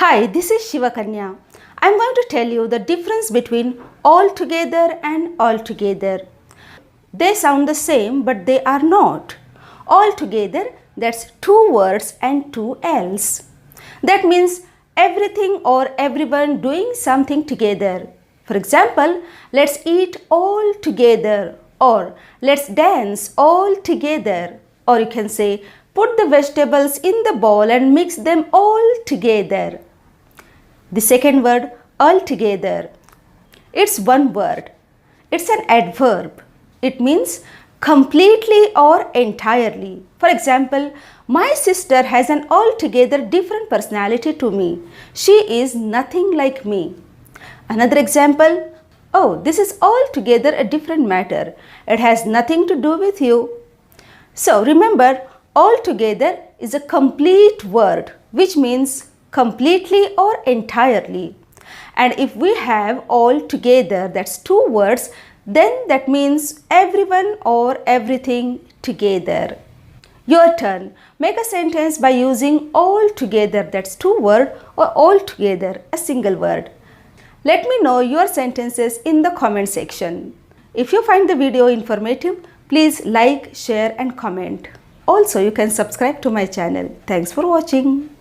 Hi, this is Shivkanya. I'm going to tell you the difference between all together and all together. They sound the same, but they are not. All together, that's two words and two else. That means everything or everyone doing something together. For example, let's eat all together, or let's dance all together, or you can say put the vegetables in the bowl and mix them all together. The second word, altogether. It's one word. It's an adverb. It means completely or entirely. For example, my sister has an altogether different personality to me. She is nothing like me. Another example, oh, this is altogether a different matter. It has nothing to do with you. So remember, altogether is a complete word, which means completely or entirely. And if we have all together, that's two words, then that means everyone or everything together. Your turn. Make a sentence by using all together, that's two words, or all together, a single word. Let me know your sentences in the comment section. If you find the video informative, please like, share and comment. Also, you can subscribe to my channel. Thanks for watching.